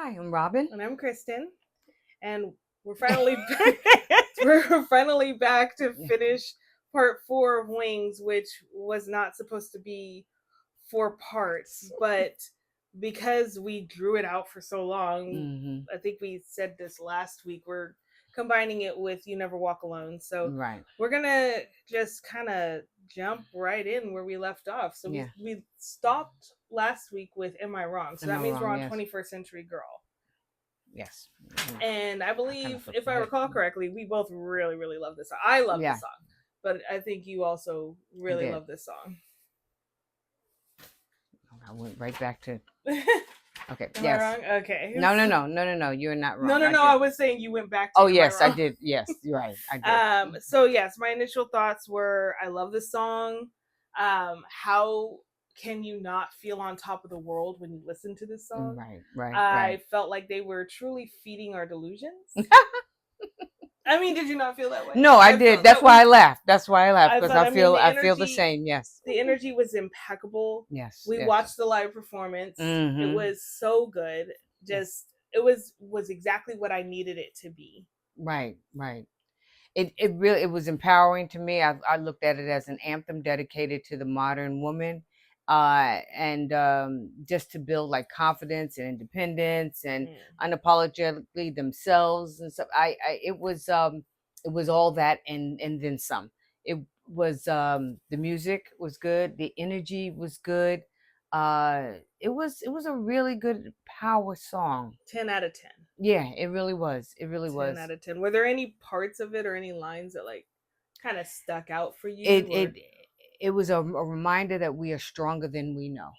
Hi, I'm Robin. And I'm Kristen. And we're finally we're finally back to finish part 4 of Wings, which was not supposed to be 4 parts, but because we drew it out for so long, I think we said this last week, we're combining it with You Never Walk Alone. So Right. we're gonna just kind of jump right in where we left off. So we stopped last week with Am I Wrong? So that means we're on 21st Century Girl. Yes. And I believe, if I recall correctly, we both really, really love this song. I love this song, but I think you also really love this song. I went right back to. Okay. Am yes. I wrong? Okay. No. You're not wrong. No. I was saying you went back to. Oh yes, I did. Yes, you're right. I did. So yes, my initial thoughts were, I love this song. How can you not feel on top of the world when you listen to this song? Right. I felt like they were truly feeding our delusions. I mean, did you not feel that way? No, I did. That's why I laughed. Because I feel the same. Yes. The energy was impeccable. Yes. We watched the live performance. It was so good. Just it was exactly what I needed it to be. Right. It really was empowering to me. I looked at it as an anthem dedicated to the modern woman. And just to build like confidence and independence and unapologetically themselves and stuff. It was all that and then some. It was the music was good, the energy was good. It was a really good power song. 10 out of 10. Yeah, it really was. 10 out of 10. Were there any parts of it or any lines that like kind of stuck out for you? It was a reminder that we are stronger than we know.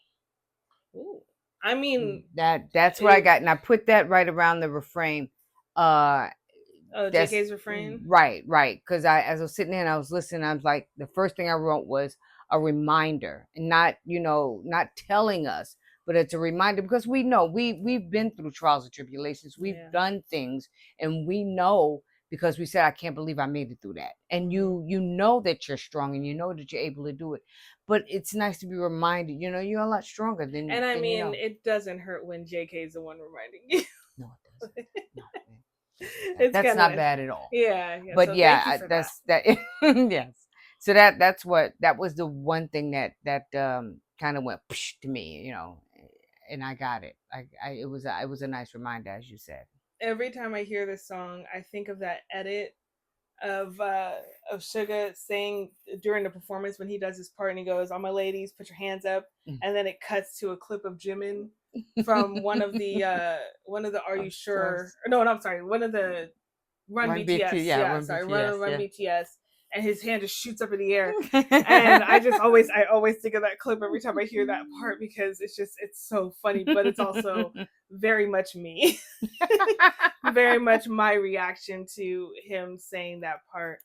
Ooh. I mean, that's what I got, and I put that right around the refrain. JK's refrain. Right. Because as I was sitting there and I was listening, I was like, the first thing I wrote was a reminder, and not telling us, but it's a reminder because we know we've been through trials and tribulations. We've done things, and we know. Because we said, I can't believe I made it through that. And you know that you're strong and you know that you're able to do it. But it's nice to be reminded, you're a lot stronger than. And I mean, it doesn't hurt when JK is the one reminding you. No, it doesn't. That's not bad at all. Yeah. But so that's that. Yes. So that was the one thing that kind of went to me, and I got it. It was a nice reminder, as you said. Every time I hear this song, I think of that edit of Suga saying during the performance when he does his part and he goes, "All my ladies, put your hands up," and then it cuts to a clip of Jimin from one of the Are You Sure? No, I'm sorry, one of the Run BTS. Run BTS. And his hand just shoots up in the air, and I always think of that clip every time I hear that part because it's so funny, but it's also very much me, very much my reaction to him saying that part.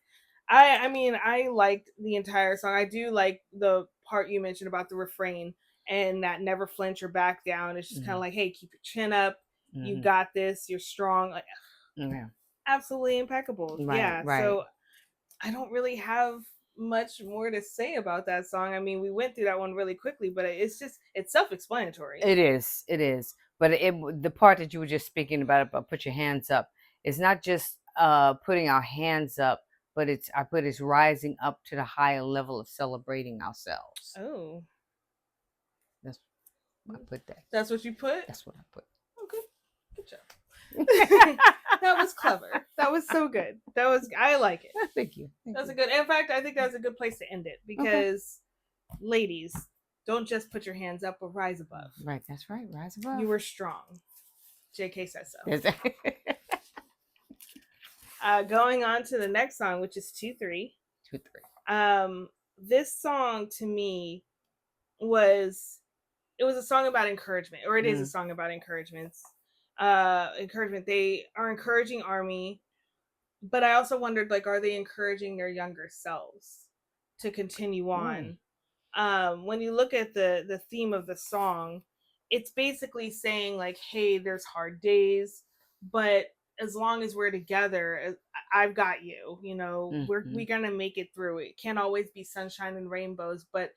I mean, I liked the entire song. I do like the part you mentioned about the refrain and that never flinch or back down. It's just kind of like, hey, keep your chin up. You got this. You're strong. Like, absolutely impeccable. Right. So I don't really have much more to say about that song. I mean, we went through that one really quickly, but it's self-explanatory. It is. But the part that you were just speaking about put your hands up, is not just putting our hands up, but it's rising up to the higher level of celebrating ourselves. Oh. That's I put that. That's what you put? That's what I put. Okay. Good job. That was clever. That was so good. I like it. Thank you. That was a good. In fact, I think that was a good place to end it because, ladies, don't just put your hands up, but rise above. Right. That's right. Rise above. You were strong. JK says so. Going on to the next song, which is 2-3. 2-3. This song to me was a song about encouragement, or it is a song about encouragement. They are encouraging Army, but I also wondered, like, are they encouraging their younger selves to continue on? When you look at the theme of the song, it's basically saying like, hey, there's hard days, but as long as we're together, I've got you. We're gonna make it through. It can't always be sunshine and rainbows, but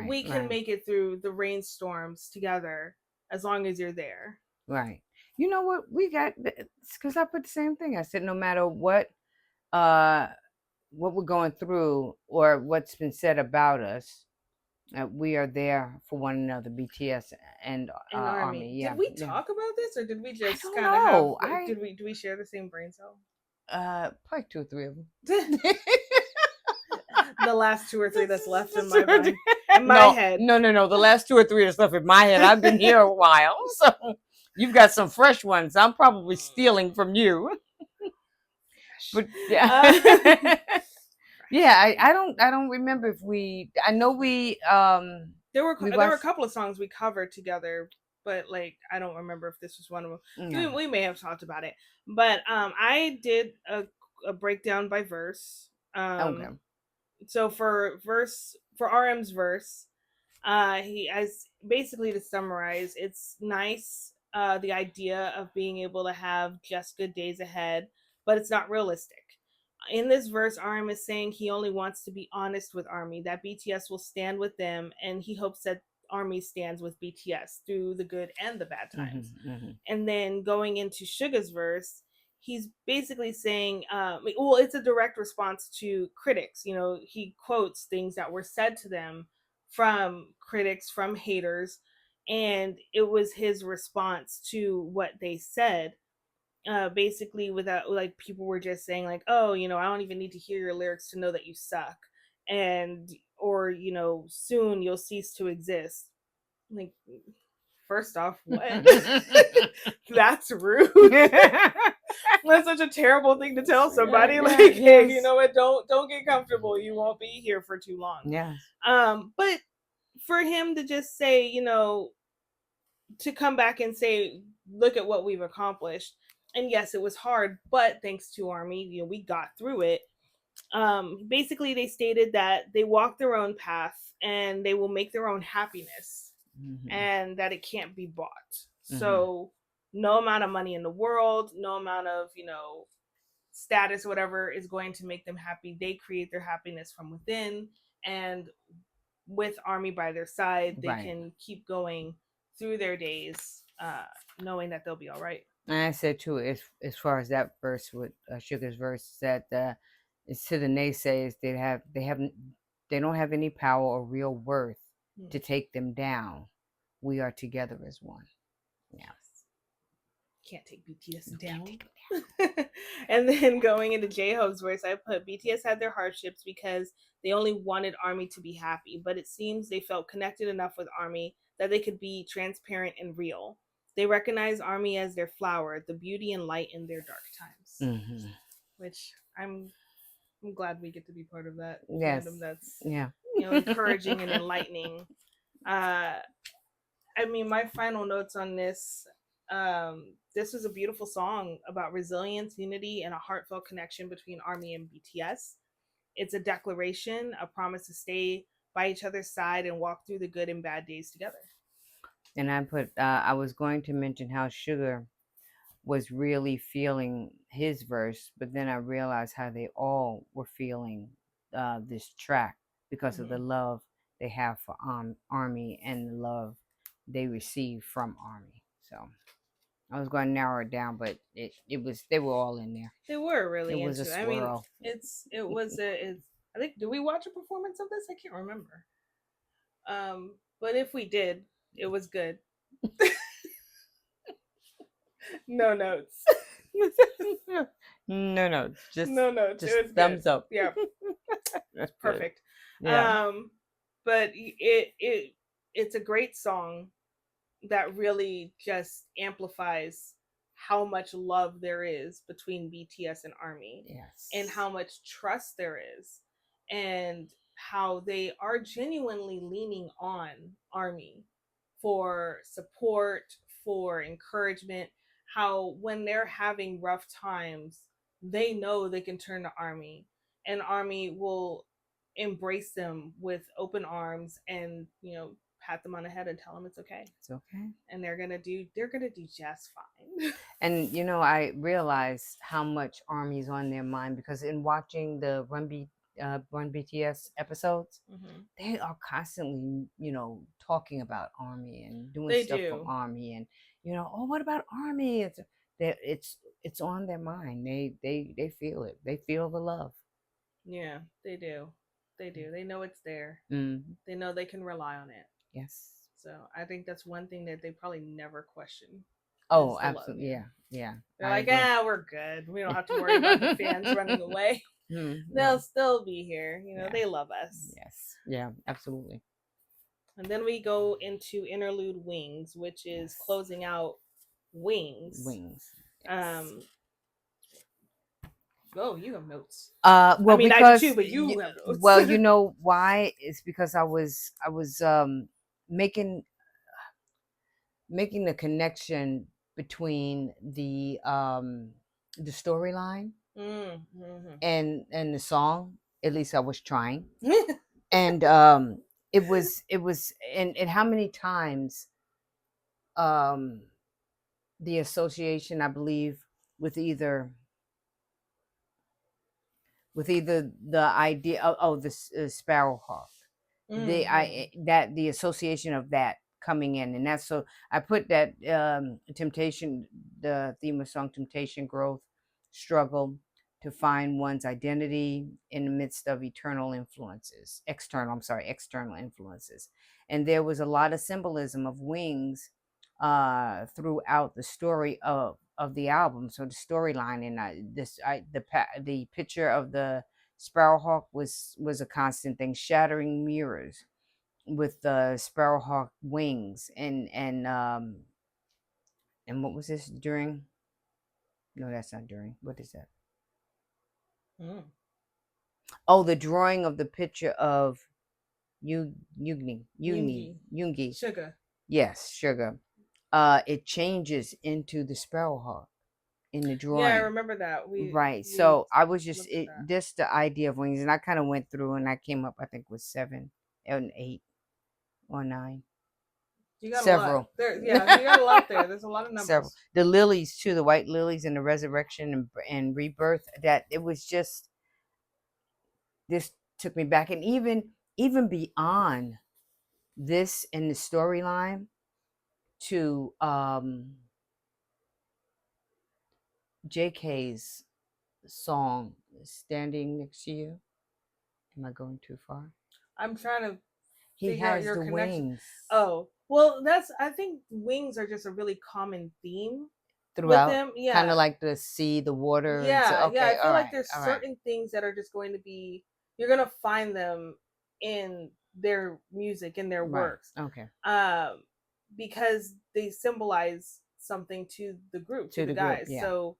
we can make it through the rainstorms together as long as you're there. Right. You know what? We got because I put the same thing. I said no matter uh what we're going through or what's been said about us, we are there for one another. BTS and And Army. Army. Did Yeah, we yeah. talk about this, or did we I just don't kind of have? know. I Do we share the same brain cell? probably two or three of them. The last two or three that's left in Two my or three. mind, in my No, head. no. The last two or three are stuff in my head. I've been here a while, so you've got some fresh ones. I'm probably stealing from you. But yeah. Yeah, I don't remember if we I know there we were a watched couple of songs we covered together, but like I don't remember if this was one of them. no. We may have talked about it, but I did a breakdown by verse. Okay. So for RM's verse, he as basically, to summarize, it's nice, the idea of being able to have just good days ahead, but it's not realistic. In this verse, RM is saying he only wants to be honest with Army, that BTS will stand with them, and he hopes that Army stands with BTS through the good and the bad times. And then going into Suga's verse, he's basically saying, well, it's a direct response to critics. You know, he quotes things that were said to them from critics, from haters, and it was his response to what they said. Basically, without, like, people were just saying like, oh, you know, I don't even need to hear your lyrics to know that you suck, and or, you know, soon you'll cease to exist. Like, first off, what? That's rude. That's such a terrible thing to tell somebody. Yeah, Like, hey, yes. you know what? Don't get comfortable. You won't be here for too long. Yes. But for him to just say, you know, to come back and say, look at what we've accomplished. And yes, it was hard, but thanks to Army, you know, we got through it. Basically, they stated that they walk their own path and they will make their own happiness, and that it can't be bought. So no amount of money in the world, no amount of, you know, status, whatever, is going to make them happy. They create their happiness from within, and with Army by their side, they can keep going through their days, knowing that they'll be all right. And I said too, as far as that verse with Sugar's verse, that it's to the naysayers they don't have any power or real worth to take them down. We are together as one. Yeah. Can't take BTS down. And then going into J-Hope's verse, I put, BTS had their hardships because they only wanted Army to be happy, but it seems they felt connected enough with Army that they could be transparent and real. They recognize Army as their flower, the beauty and light in their dark times. Which I'm glad we get to be part of that fandom. That's, you know, encouraging and enlightening. I mean, my final notes on this. This was a beautiful song about resilience, unity, and a heartfelt connection between Army and BTS. It's a declaration, a promise to stay by each other's side and walk through the good and bad days together. And I put, I was going to mention how Sugar was really feeling his verse, but then I realized how they all were feeling this track because of the love they have for Army and the love they receive from Army. So I was going to narrow it down, but it was, they were all in there. They were really it was into a it. swirl. I mean, it was a. I think, did we watch a performance of this? I can't remember. But if we did, it was good. No notes. No, just no notes. Just it was thumbs good. up. Yeah, that's perfect. Good. Yeah. But it's a great song that really just amplifies how much love there is between BTS and Army. Yes. And how much trust there is, and how they are genuinely leaning on Army for support, for encouragement. How when they're having rough times, they know they can turn to Army, and Army will embrace them with open arms, and, you know, pat them on the head and tell them it's okay. It's okay. And they're gonna do just fine. And you know, I realized how much Army's on their mind because in watching the Born BTS episodes, Hmm. they are constantly, talking about Army and doing They stuff from do. Army, and oh, what about Army? It's on their mind. They feel it. They feel the love. Yeah, they do. They do. They know it's there. Mm, They know they can rely on it. yes. So I think that's one thing that they probably never question is Oh, the love. absolutely. Yeah, yeah. They're I like, agree. we're good. We don't have to worry about the fans running away. No. They'll still be here. Yeah. They love us. Yes. Yeah. Absolutely. And then we go into interlude Wings, which is Yes. closing out Wings. Wings. Yes. Oh, you have notes. Well, I mean, because I do too, but you have notes. well, you know why? It's because I was making the connection between the storyline Mm-hmm. and the song. At least I was trying, and it was and how many times um the association, I believe, with either the idea of the Sparrowhawk, that the association of that coming in, and that's, so I put that temptation, the theme of song, temptation, growth, struggle to find one's identity in the midst of external influences. And there was a lot of symbolism of wings throughout the story of the album. So the storyline, and the picture of the Sparrowhawk was a constant thing, shattering mirrors with the Sparrowhawk wings, and what was this during? No, that's not during. What is that? Mm. Oh, the drawing of the picture of Yoongi. Sugar. Yes, Sugar. It changes into the Sparrowhawk in the drawing. Yeah, I remember that. Right. So I was just looked at that. just the idea of wings, and I kind of went through, and I came up, I think, with 7 and 8 or 9. You got a Several. lot. There, yeah, you got a lot there. There's a lot of numbers. Several. The lilies too, the white lilies, and the resurrection and rebirth. That it was just, this took me back, and even beyond this in the storyline to JK's song, "Standing Next to You." Am I going too far? I'm trying to He figure out has your the connection. wings Oh, well, I think wings are just a really common theme with throughout, them. Yeah. kind of like the sea, the water. Yeah, Okay, I feel all like right, there's all right. certain things that are just going to be, you're gonna find them in their music, in their Right. works. Okay. Because they symbolize something to the group, to the guys. Group, yeah. So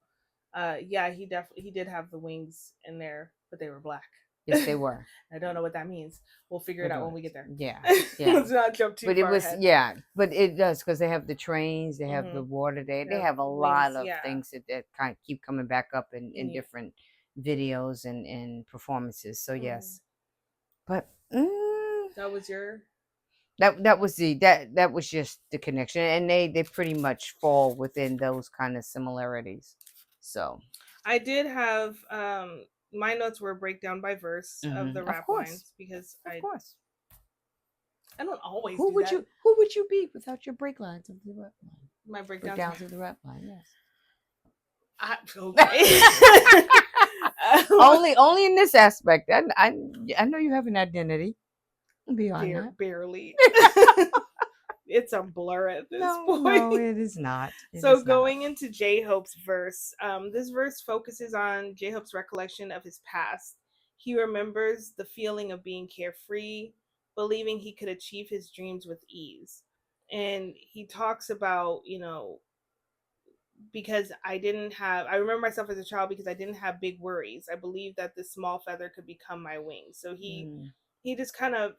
yeah, he did have the wings in there, but they were black. Yes, they were. I don't know what that means. We'll figure it out when we get there. Yeah, Let's not jump too but far it was ahead. but it does, because they have the trains, they have the Mhm. water, they Yeah, have a lot wings, of yeah. things that kind of keep coming back up in Yeah. different videos and performances. So yes, but That was your that was that was just the connection, and they pretty much fall within those kind of similarities. So I did have my notes were a breakdown by verse of the Of rap course. lines because of course, I don't always who do would that. you be without your break lines of the rap line? My breakdowns. Breakdowns of the rap line, yes. Okay. only in this aspect. I know you have an identity beyond that. Barely. It's a blur at this point. No, it is not. So going into J-Hope's verse, this verse focuses on J-Hope's recollection of his past. He remembers the feeling of being carefree, believing he could achieve his dreams with ease. And he talks about, because I remember myself as a child because I didn't have big worries. I believed that this small feather could become my wings. So he just kind of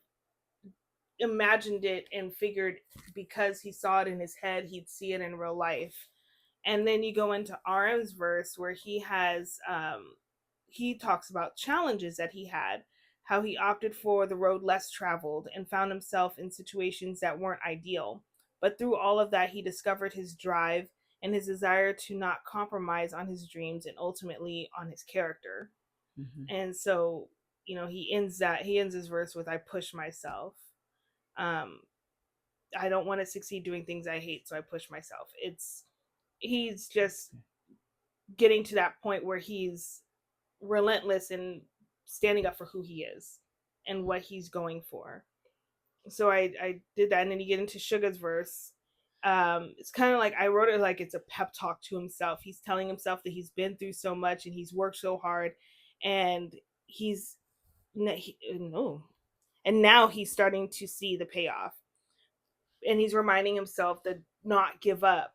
imagined it and figured because he saw it in his head, he'd see it in real life. And then you go into RM's verse where he talks about challenges that he had, how he opted for the road less traveled and found himself in situations that weren't ideal. But through all of that, he discovered his drive and his desire to not compromise on his dreams and ultimately on his character. And so, he ends his verse with, "I push myself. Um, I don't want to succeed doing things I hate, so I push myself." He's just getting to that point where he's relentless in standing up for who he is and what he's going for. So I did that, and then you get into Suga's verse. It's kind of like, I wrote it like it's a pep talk to himself. He's telling himself that he's been through so much and he's worked so hard, and no, and now he's starting to see the payoff, and he's reminding himself that not give up.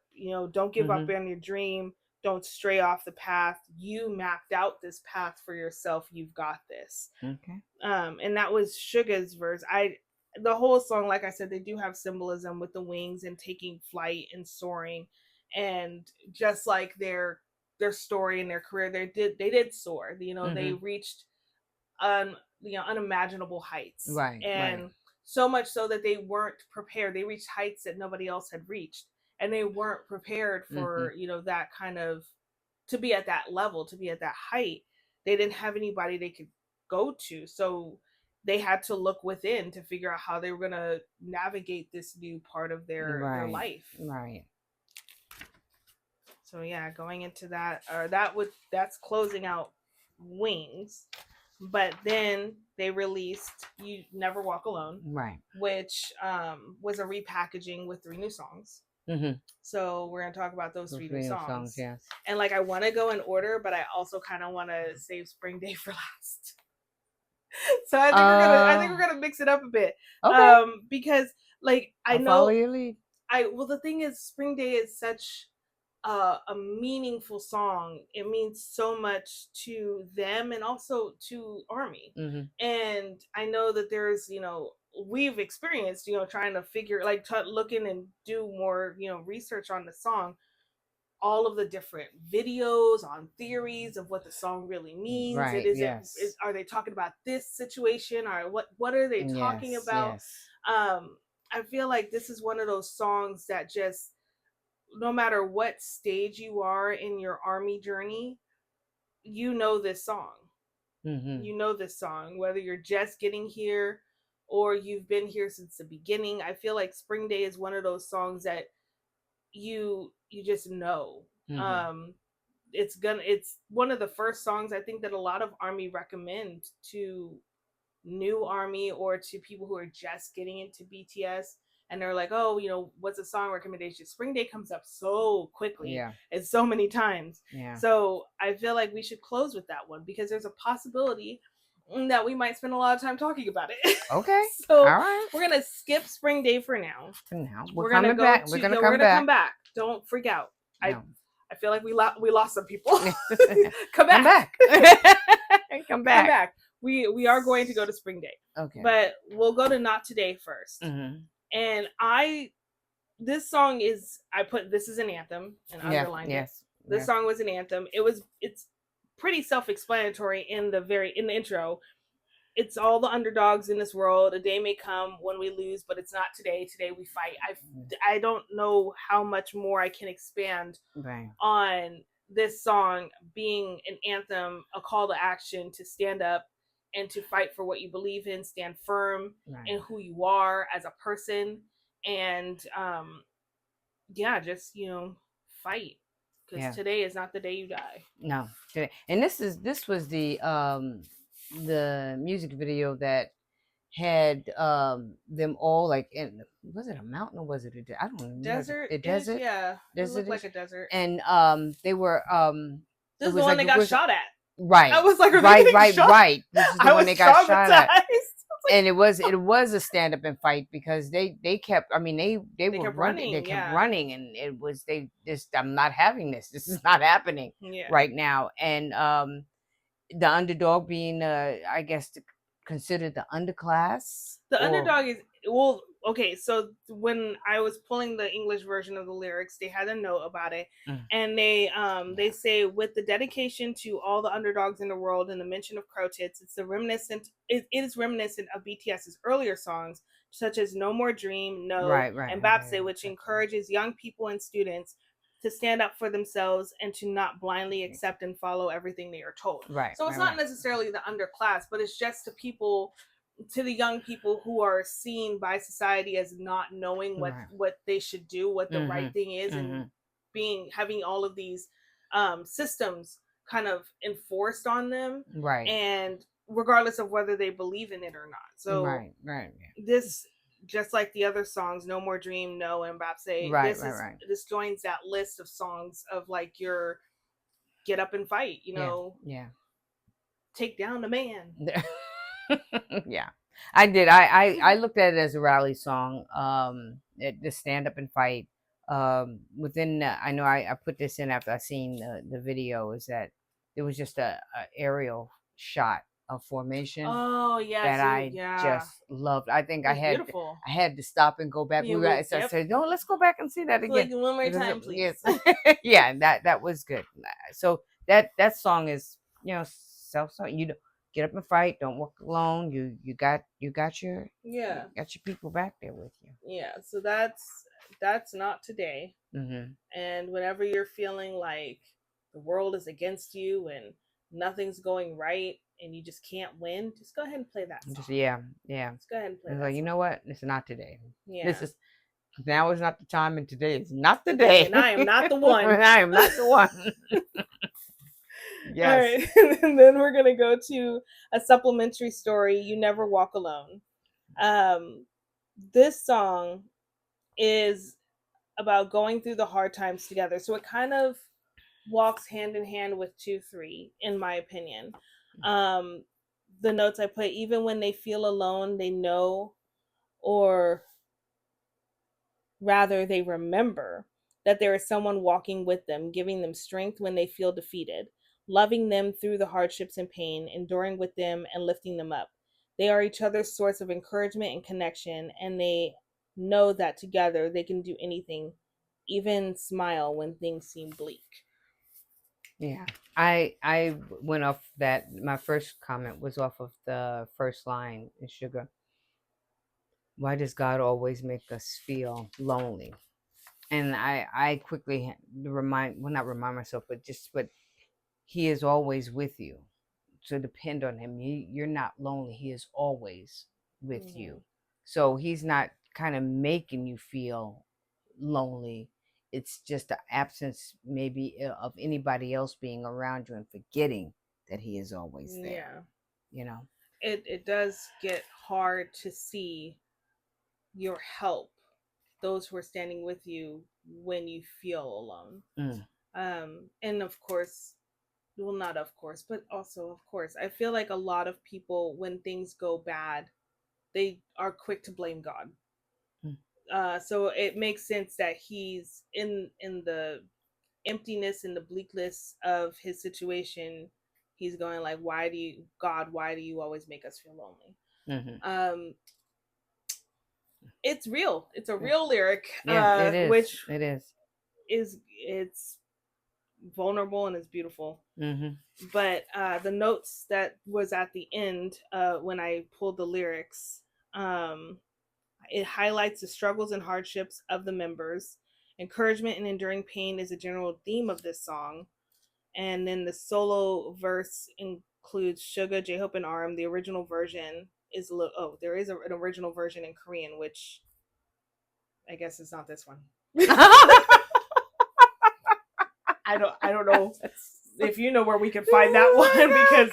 Don't give up on your dream. Don't stray off the path. You mapped out this path for yourself. You've got this. Okay. And that was Suga's verse. The whole song, like I said, they do have symbolism with the wings and taking flight and soaring, and just like their story and their career, they did soar. They reached unimaginable heights, Right. and so much so that they weren't prepared. They reached heights that nobody else had reached, and they weren't prepared for that kind of, to be at that level, to be at that height. They didn't have anybody they could go to, so they had to look within to figure out how they were going to navigate this new part of their life. Right. So yeah, going into that, that's closing out Wings. But then they released You Never Walk Alone, right, which was a repackaging with 3 new songs. So we're going to talk about those 3 new songs. Yes. And like, I want to go in order, but I also kind of want to save Spring Day for last. So I think we're gonna mix it up a bit. Okay. Because like, I know follow your lead. The thing is, Spring Day is such a meaningful song. It means so much to them and also to Army. And I know that there's, we've experienced, trying to figure, like, looking and do more, research on the song, all of the different videos on theories of what the song really means. Right. Are they talking about this situation, or what are they talking about? Yes. I feel like this is one of those songs that just, no matter what stage you are in your Army journey, this song. This song, whether you're just getting here or you've been here since the beginning. I feel like Spring Day is one of those songs that you just know. It's one of the first songs I think that a lot of Army recommend to new Army or to people who are just getting into BTS, and they're like, oh, what's a song recommendation? Spring Day comes up so quickly and so many times. So I feel like we should close with that one, because there's a possibility that we might spend a lot of time talking about it. Okay. So all right, we're gonna skip Spring Day for now. We're gonna back. We're gonna come back. Don't freak out. No. I feel like we lost some people. Come back. Come back. We are going to go to Spring Day. Okay. But we'll go to Not Today first. And this song is, this is an anthem, and underlined it. This song was an anthem. It's pretty self-explanatory in the intro. It's all the underdogs in this world. A day may come when we lose, but it's not today. Today we fight. I don't know how much more I can expand on this song being an anthem, a call to action to stand up and to fight for what you believe in, stand firm in who you are as a person, and just fight, because today is not the day you die. No, today. And this was the music video that had them all like in, was it a mountain or was it I don't know, desert? A desert? It looked like a desert. And they were this is the one they got shot at. Right. I was like, right. This is the one they got shot at. And it was a stand up and fight, because they kept, I mean, they were running. They kept running, and it was, I'm not having this. This is not happening right now. And the underdog being I guess considered the underclass. Underdog is, okay, so when I was pulling the English version of the lyrics, they had a note about it, and they say, with the dedication to all the underdogs in the world and the mention of Crow Tits, it is reminiscent of BTS's earlier songs, such as No More Dream, No, and Bapse, which encourages young people and students to stand up for themselves and to not blindly accept and follow everything they are told. Right. So it's right, not necessarily the underclass, but it's just to the young people who are seen by society as not knowing right. what they should do, what the right Mhm. thing is, and Mhm. having all of these systems kind of enforced on them, Right. and regardless of whether they believe in it or not. So Right. Right. Yeah. this, just like the other songs, No More Dream, No, and Bapse, Right. Right. Right. this joins that list of songs of like your get up and fight, Yeah. Yeah. take down the man. Yeah, I did. I looked at it as a rally song. The stand up and fight. Within I know I put this in after I seen the video. Is that there was just a aerial shot of formation Oh yeah, that so I yeah, just loved. I think it was beautiful. I had to stop and go back. Yeah, So I yep. said, no, let's go back and see that So again. like one more Because time, please. yes, yeah, that was good. So that song is self song. You get up and fight. Don't walk alone. You got Yeah, got your people back there with you. yeah. So that's not today. Mm-hmm. And whenever you're feeling like the world is against you and nothing's going right and you just can't win, just go ahead and play that Just song. yeah. Just go ahead and play It's that like, you song. know what? It's not today. Yeah. This is now is not the time, and today is not the day. And I am not the one. I am not the one. Yes. All right. And then we're going to go to a supplementary story, You Never Walk Alone. This song is about going through the hard times together. So it kind of walks hand in hand with 2-3, in my opinion. The notes I put, even when they feel alone, they know, or rather, they remember that there is someone walking with them, giving them strength when they feel defeated, loving them through the hardships and pain, enduring with them and lifting them up. They are each other's source of encouragement and connection, and they know that together they can do anything, even smile when things seem bleak. Yeah. I went off that. My first comment was off of the first line in Sugar. Why does God always make us feel lonely? And I quickly not remind myself, but He is always with you. So depend on Him. You're not lonely. He is always with you. So He's not kind of making you feel lonely. It's just the absence maybe of anybody else being around you and forgetting that He is always there. Yeah. It does get hard to see your help, those who are standing with you when you feel alone. And of course, well, not of course, but also of course, I feel like a lot of people, when things go bad, they are quick to blame God. So it makes sense that he's in the emptiness and the bleakness of his situation. He's going like, why do you always make us feel lonely? It's real. It's a real lyric. Yeah, it is. Which it is. It's vulnerable and it's beautiful. But the notes that was at the end, when I pulled the lyrics, it highlights the struggles and hardships of the members. Encouragement and enduring pain is a general theme of this song. And then the solo verse includes Suga, J-Hope, and RM. The original version is there is an original version in Korean, which I guess it's not this one. I don't know if you know where we can find that one, because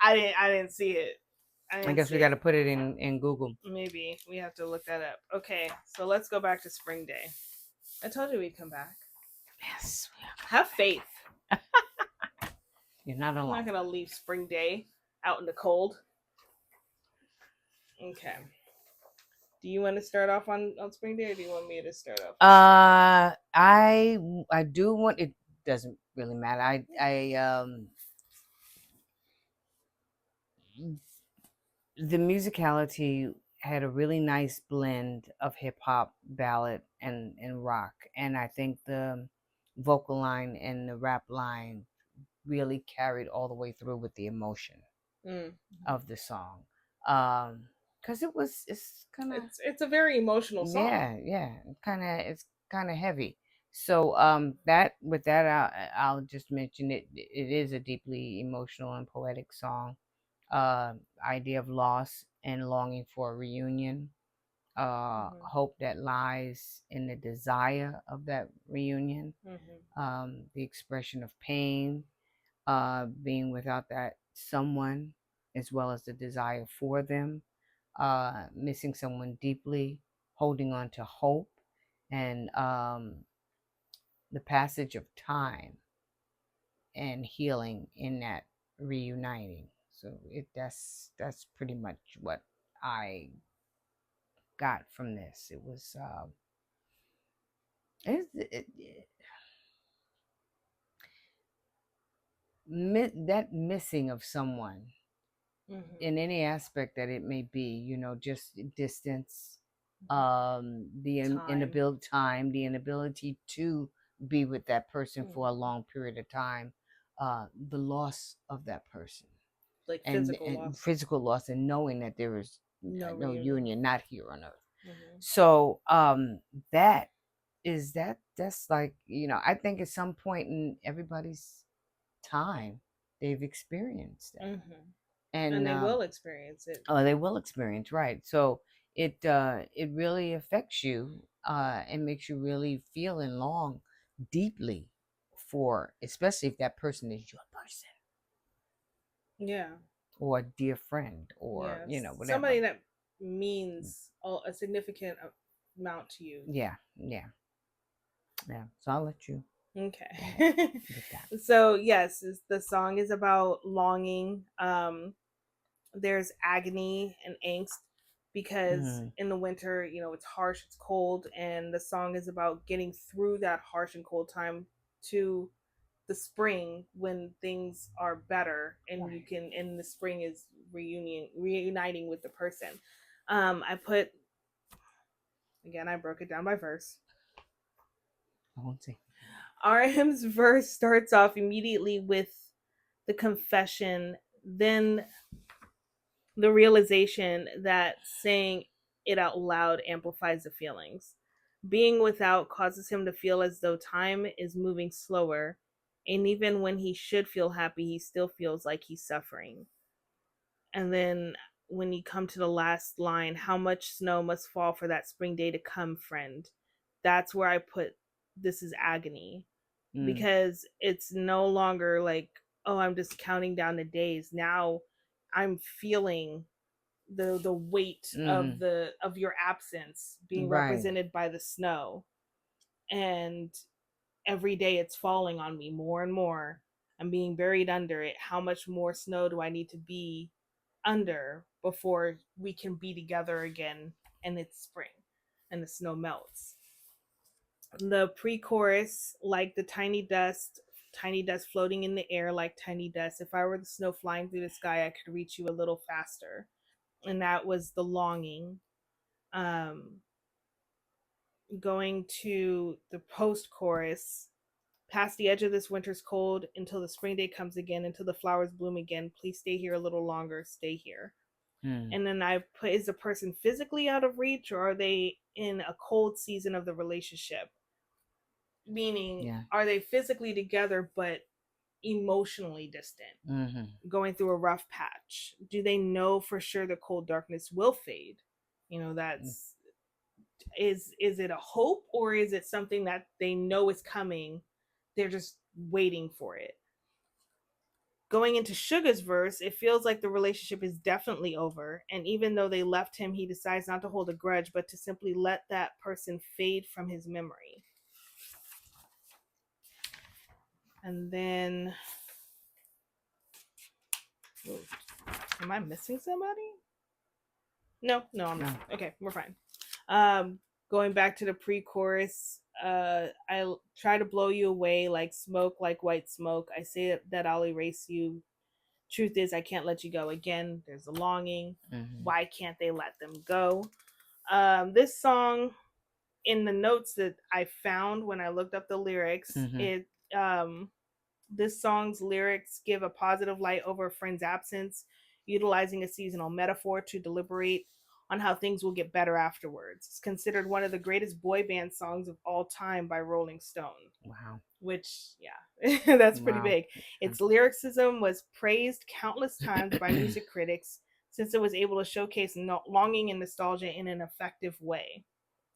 I didn't see it. I guess we got to put it in Google. Maybe we have to look that up. Okay, so let's go back to Spring Day. I told you we'd come back. Yes. Have faith. You're not alone. I'm not gonna leave Spring Day out in the cold. Okay. Do you want to start off on Spring Day, or do you want me to start off? I do want. It doesn't really matter. The musicality had a really nice blend of hip hop, ballad, and rock, and I think the vocal line and the rap line really carried all the way through with the emotion of the song. Because it's kind of it's a very emotional song. Yeah, it's kind of heavy. So that with that I'll just mention it. It is a deeply emotional and poetic song. Idea of loss and longing for a reunion. Mhm. Hope that lies in the desire of that reunion. Mhm. The expression of pain, being without that someone, as well as the desire for them, missing someone deeply, holding on to hope, and the passage of time and healing in that reuniting. So that's pretty much what I got from this. It was it, that missing of someone Mhm. in any aspect that it may be, just distance, the Time. inability time, the inability to be with that person for a Mhm. long period of time, the loss of that person, Like and physical loss. physical loss, and knowing that there is No no reunion. union, not here on earth. Mhm. So that that's like, I think at some point in everybody's time they've experienced that. Mhm. And And they will experience it. oh, they will experience, right? So it really affects you, and makes you really feel and long deeply for, especially if that person is your person Yeah. or a dear friend, or Yes. whatever. Somebody that means a significant amount to you. Yeah, yeah, yeah. So I'll let you go ahead Okay. with that. So yes, the song is about longing. There's agony and angst because Mm, in the winter, it's harsh, it's cold, and the song is about getting through that harsh and cold time to the spring when things are better and you right. can in the spring is reuniting with the person. I put again, I broke it down by verse. I won't say. RM's verse starts off immediately with the confession, then the realization that saying it out loud amplifies the feelings. Being without causes him to feel as though time is moving slower, and even when he should feel happy, he still feels like he's suffering. And then when you come to the last line, how much snow must fall for that spring day to come, friend? That's where I put this is agony Mm, because it's no longer like, oh, I'm just counting down the days. Now I'm feeling the weight of mm, your absence being right. represented by the snow, and every day it's falling on me more and more. I'm being buried under it. How much more snow do I need to be under before we can be together again and it's spring and the snow melts? The pre-chorus, like the tiny dust floating in the air like tiny dust. If I were the snow flying through the sky, I could reach you a little faster. And that was the longing. Um, Going to the post chorus, past the edge of this winter's cold, until the spring day comes again, until the flowers bloom again. Please stay here a little longer. Stay here. Mm, And then I put, is the person physically out of reach or are they in a cold season of the relationship? Meaning, yeah. are they physically together but emotionally distant, Mm-hmm. going through a rough patch? Do they know for sure the cold darkness will fade? That's is it a hope or is it something that they know is coming? They're just waiting for it. Going into Sugar's verse, it feels like the relationship is definitely over. And even though they left him, he decides not to hold a grudge, but to simply let that person fade from his memory. And then, ooh, am I missing somebody? No, no, I'm No. not. Okay, we're fine. Um, Going back to the pre-chorus, I try to blow you away like smoke, like white smoke. I say that I'll erase you. Truth is, I can't let you go. Again, there's a longing. Mm-hmm. Why can't they let them go? This song, in the notes that I found when I looked up the lyrics, Mm-hmm. it this song's lyrics give a positive light over a friend's absence, utilizing a seasonal metaphor to deliberate on how things will get better afterwards. It's considered one of the greatest boy band songs of all time by Rolling Stone. Wow. Which, yeah, that's pretty Wow. big. Its lyricism was praised countless times by music critics since it was able to showcase longing and nostalgia in an effective way.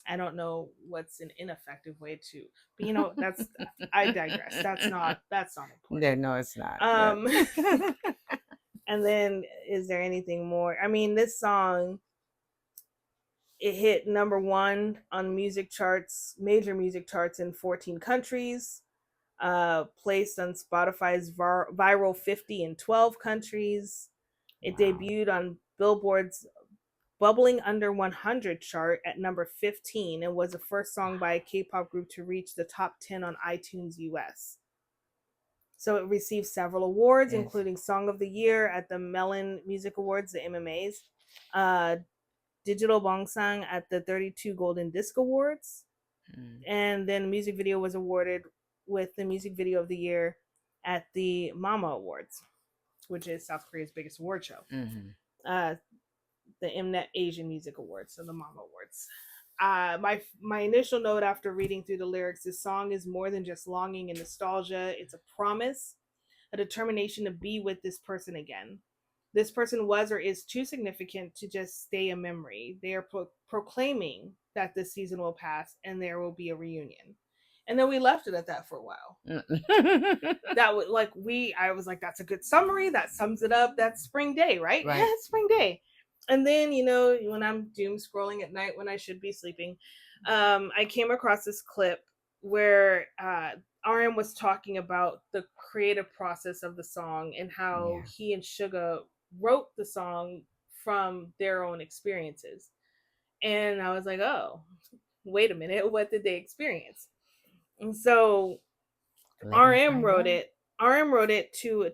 I don't know what's an ineffective way to, but you know, that's, I digress. That's not important. Yeah, no, it's not. And then is there anything more? I mean, this song, it hit number 1 on music charts, major music charts in 14 countries. Placed on Spotify's Viral 50 in 12 countries. It debuted on Billboard's Bubbling Under 100 chart at number 15 and was the first song by a K-pop group to reach the top 10 on iTunes US. So it received several awards, Yes. including Song of the Year at the Melon Music Awards, the MMAs, Digital Bongsang at the 32 Golden Disc Awards, and then the music video was awarded with the Music Video of the Year at the Mama Awards, which is South Korea's biggest award show. The Mnet Asian Music Awards, so the Mama Awards. My initial note after reading through the lyrics: this song is more than just longing and nostalgia. It's a promise, a determination to be with this person again. This person was or is too significant to just stay a memory. They are proclaiming that this season will pass and there will be a reunion. And then we left it at that for a while. That was like, I was like, that's a good summary. That sums it up. That's spring day, right? Right. Yeah, it's spring day. And then, you know, when I'm doom scrolling at night when I should be sleeping, I came across this clip where RM was talking about the creative process of the song and how he and Suga wrote the song from their own experiences. And I was like, oh, wait a minute, what did they experience? And so RM wrote it. RM wrote it to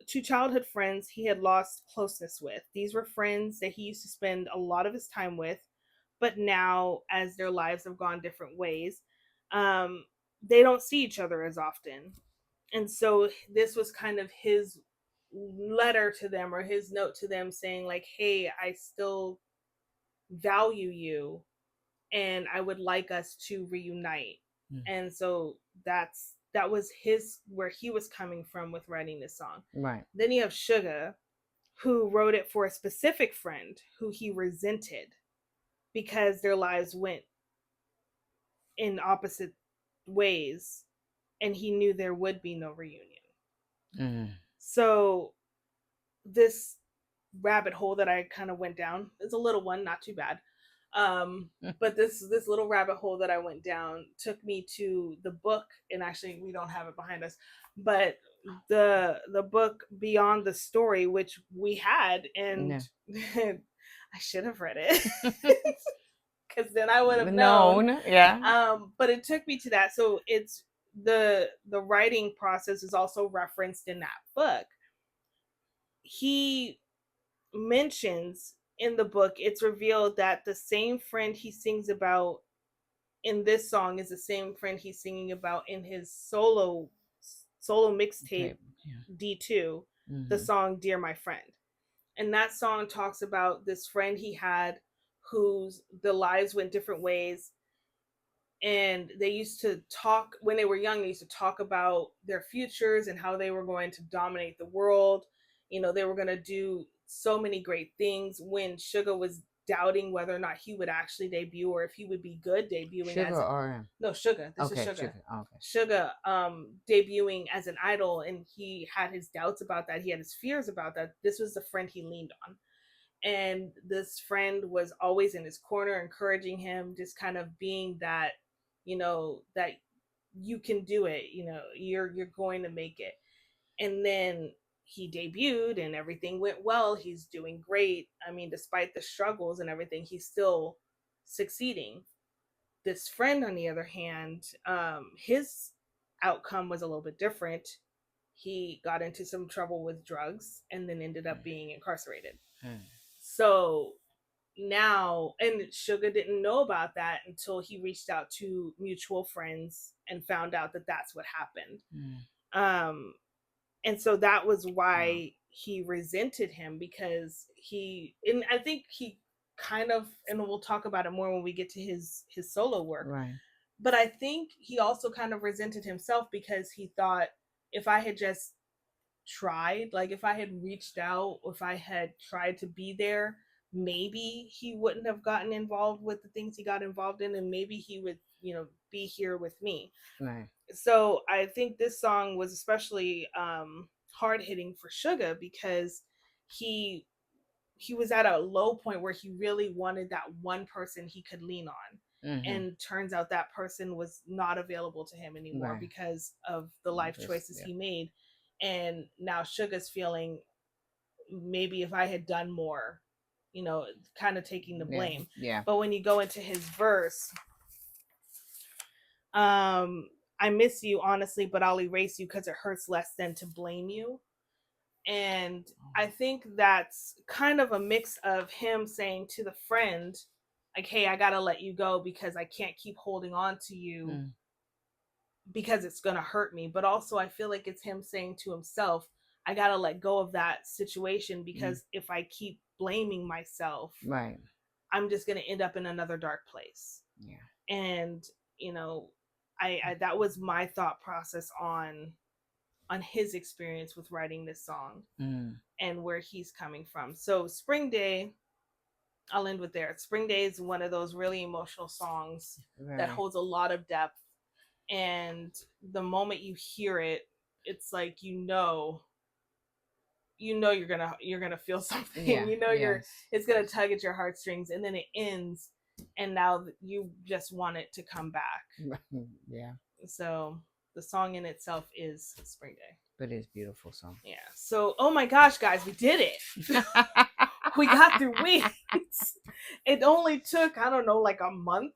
two childhood friends he had lost closeness with. These were friends that he used to spend a lot of his time with, but now, as their lives have gone different ways, they don't see each other as often. And so this was kind of his letter to them, or his note to them, saying like, hey, I still value you and I would like us to reunite. And so that was where he was coming from with writing this song. Right. Then you have Suga, who wrote it for a specific friend who he resented because their lives went in opposite ways and he knew there would be no reunion. So this rabbit hole that I kind of went down is a little one, not too bad. But this little rabbit hole that I went down took me to the book, and actually we don't have it behind us, but the book Beyond the Story, which we had, and I should have read it because then I would have known. But it took me to that. So it's the writing process is also referenced in that book. He mentions in the book, it's revealed that the same friend he sings about in this song is the same friend he's singing about in his solo mixtape D2, the song Dear My Friend. And that song talks about this friend he had whose the lives went different ways, and they used to talk when they were young. They used to talk about their futures and how they were going to dominate the world. You know, they were going to do so many great things. When Suga was doubting whether or not he would actually debut or if he would be good debuting Suga. This is Suga. Suga debuting as an idol, and he had his doubts about that. He had his fears about that. This was the friend he leaned on. And this friend was always in his corner, encouraging him, just kind of being that, you know, that you can do it, you know, you're going to make it. And then he debuted and everything went well. He's doing great. I mean, despite the struggles and everything, he's still succeeding. This friend, on the other hand, his outcome was a little bit different. He got into some trouble with drugs and then ended up being incarcerated. So now, and Suga didn't know about that until he reached out to mutual friends and found out that that's what happened. And so that was why he resented him, because and I think he kind of, and we'll talk about it more when we get to his solo work. Right. But I think he also kind of resented himself because he thought, if I had just tried, like if I had reached out, if I had tried to be there, maybe he wouldn't have gotten involved with the things he got involved in, and maybe he would, be here with me. Right. So I think this song was especially hard hitting for Suga because he was at a low point where he really wanted that one person he could lean on. Mm-hmm. And turns out that person was not available to him anymore, Right. because of the life choices he made. And now Suga's feeling, maybe if I had done more, kind of taking the blame. Yeah. But when you go into his verse, I miss you honestly, but I'll erase you because it hurts less than to blame you. And I think that's kind of a mix of him saying to the friend, like, hey, I gotta let you go because I can't keep holding on to you because it's gonna hurt me. But also I feel like it's him saying to himself, I gotta let go of that situation because if I keep blaming myself, right, I'm just gonna end up in another dark place. Yeah. And I that was my thought process on his experience with writing this song and where he's coming from. So Spring Day, I'll end with there. Spring Day is one of those really emotional songs that holds a lot of depth. And the moment you hear it, it's like, you're gonna feel something. It's gonna tug at your heartstrings, and then it ends, and now you just want it to come back. Yeah. So the song in itself is Spring Day. But it's a beautiful song. Yeah. So, oh my gosh, guys, we did it. We got through weeks. It only took, I don't know, like a month.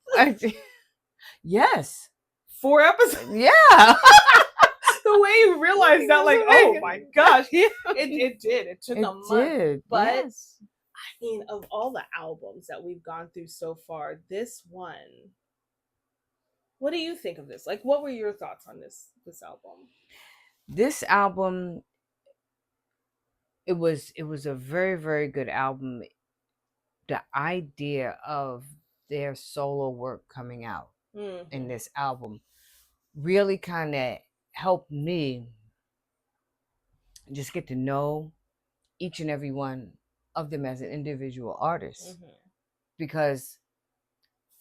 Yes. 4 episodes. Yeah. The way you realized that, like, oh my gosh. It did. It took a month. Did. But yes. I mean, of all the albums that we've gone through so far, this one, what do you think of this? Like, what were your thoughts on this album? This album, it was a very, very good album. The idea of their solo work coming out in this album really kind of helped me just get to know each and every one of them as an individual artist. Because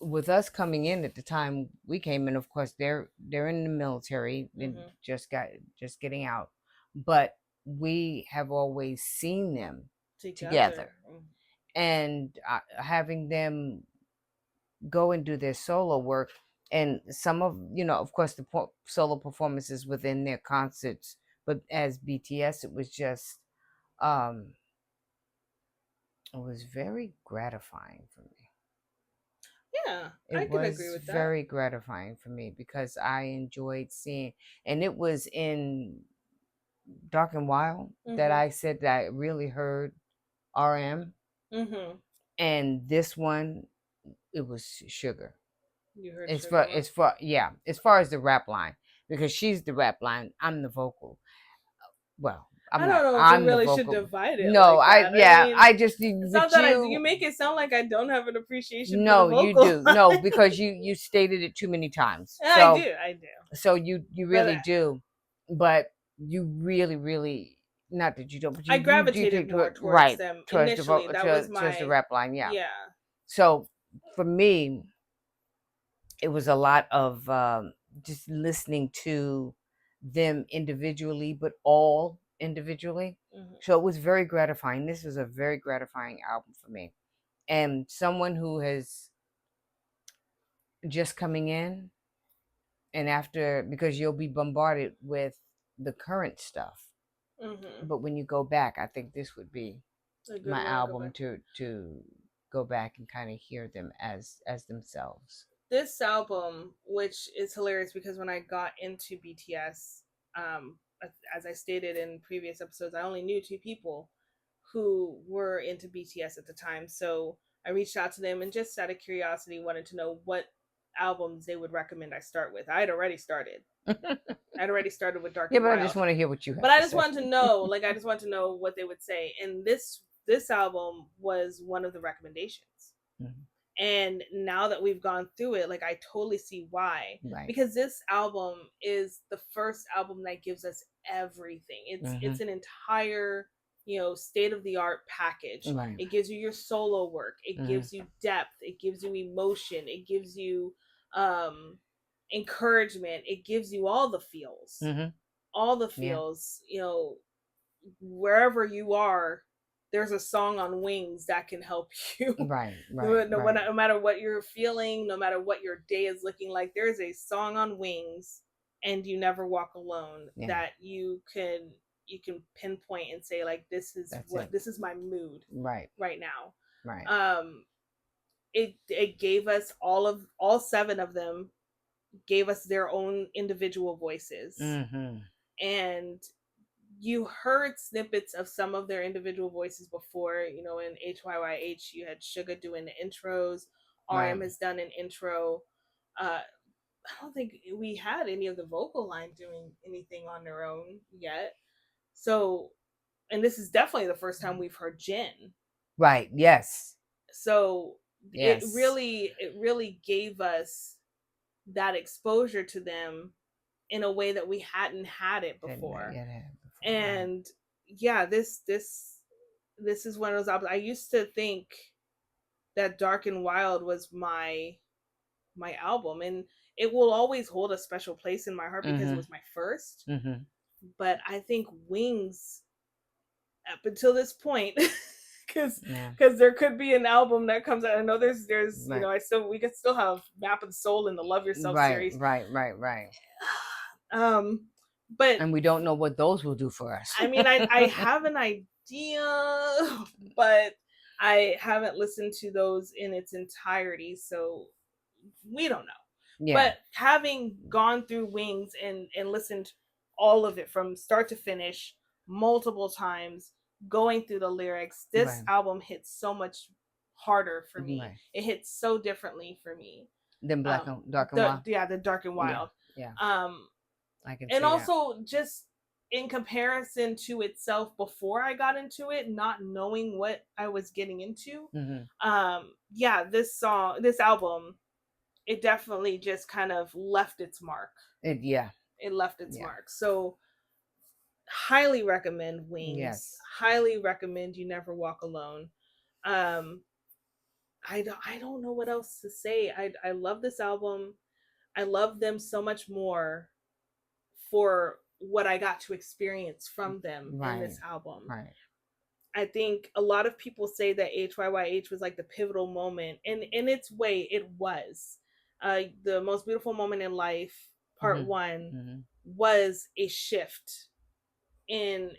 with us coming in at the time we came in, of course they're in the military and just getting out, but we have always seen them together. And having them go and do their solo work, and some of of course the solo performances within their concerts, but as BTS it was just it was very gratifying for me. Yeah, I can agree with that. Very gratifying for me because I enjoyed seeing, and it was in Dark and Wild that I said that I really heard RM. And this one, it was Sugar. You heard it's Sugar for as far as the rap line, because she's the rap line, I'm the vocal. Well, I don't know if we really should divide it. No, like that. I just you make it sound like I don't have an appreciation. No, for the you vocal. do. No, because you stated it too many times. So, I do. So you really do, but you really, not that you don't. But I gravitated more towards them initially. That was towards the rap line. Yeah. Yeah. So for me, it was a lot of just listening to them individually, but all individually. So it was very gratifying. This was a very gratifying album for me. And someone who has just coming in, and after, because you'll be bombarded with the current stuff. But when you go back, I think this would be my album to go back and kind of hear them as themselves. This album, which is hilarious because when I got into BTS, as I stated in previous episodes, I only knew 2 people who were into BTS at the time. So I reached out to them and just out of curiosity wanted to know what albums they would recommend I start with. I had already started. I'd already started with Dark and Wild. I just want to hear what you have. But I just wanted to know, I just wanted to know what they would say. And this album was one of the recommendations. Mhm. And now that we've gone through it, like I totally see why. Right. Because this album is the first album that gives us everything. It's Mhm. an entire, state of the art package. Right. It gives you your solo work, it Mhm. gives you depth, it gives you emotion, it gives you um encouragement, it gives you all the feels. Mhm. All the Yeah. feels, wherever you are, there's a song on Wings that can help you. Right. no, Right. no, Right. no matter what you're feeling, no matter what your day is looking like, there's a song on Wings, and You Never Walk Alone, Yeah. that you can pinpoint and say, like, That's it. this is my mood Right. right now. Right. It gave us all seven of them gave us their own individual voices. Mhm. And you heard snippets of some of their individual voices before. In HYYH, you had Suga doing the intros. Right. RM has done an intro. I don't think we had any of the vocal line doing anything on their own yet. So, and this is definitely the first time we've heard Jin. Right. Yes. So Yes. it really gave us that exposure to them in a way that we hadn't had it before. And yeah, this is one of those albums. I used to think that Dark and Wild was my album, and it will always hold a special place in my heart because it was my first. Mm-hmm. But I think Wings, up until this point, because there could be an album that comes out. I know there's right. we could still have Map of the Soul and the Love Yourself series. Right. But and we don't know what those will do for us. I mean, I have an idea, but I haven't listened to those in its entirety, so we don't know. Yeah. But having gone through Wings and listened all of it from start to finish multiple times, going through the lyrics, this album hits so much harder for me. Right. It hits so differently for me than Dark and Wild. Yeah, the Dark and Wild. Yeah. I can. And also that. Just in comparison to itself before I got into it, not knowing what I was getting into. Mm-hmm. This album, it definitely just kind of left its mark. It left its mark. So highly recommend Wings. Yes. Highly recommend You Never Walk Alone. I don't know what else to say. I love this album. I love them so much more for what I got to experience from them in this album. Right. I think a lot of people say that HYYH was like the pivotal moment, and in its way, it was. The Most Beautiful Moment in Life, Part 1, was a shift in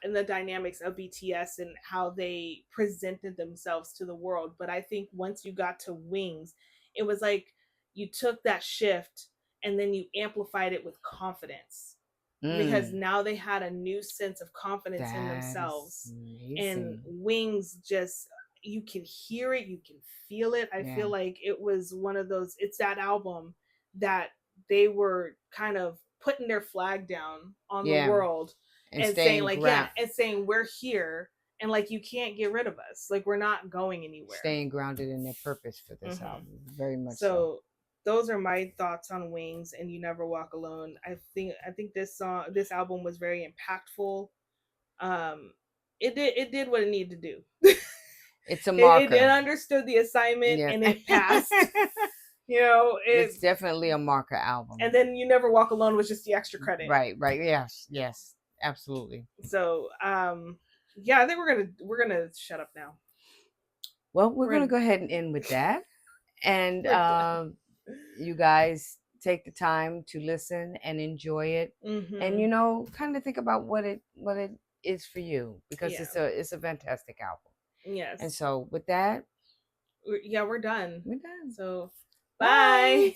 the dynamics of BTS and how they presented themselves to the world. But I think once you got to Wings, it was like you took that shift and then you amplified it with confidence. Because now they had a new sense of confidence in themselves. And Wings, just, you can hear it, you can feel it. I feel like it was one of those, it's that album that they were kind of putting their flag down on the world and saying like, and saying we're here, and like, you can't get rid of us, like, we're not going anywhere. Staying grounded in their purpose for this album. Very much so. Those are my thoughts on Wings and You Never Walk Alone. I think this album was very impactful. It did what it needed to do. It's a marker. It understood the assignment and it passed. It's definitely a marker album. And then You Never Walk Alone was just the extra credit. Right. Yes, absolutely. So, I think we're gonna shut up now. Well, we're gonna go ahead and end with that, and you guys take the time to listen and enjoy it, and kind of think about what it is for you, because it's a fantastic album. Yes. And so with that, we're done. We're done. So bye.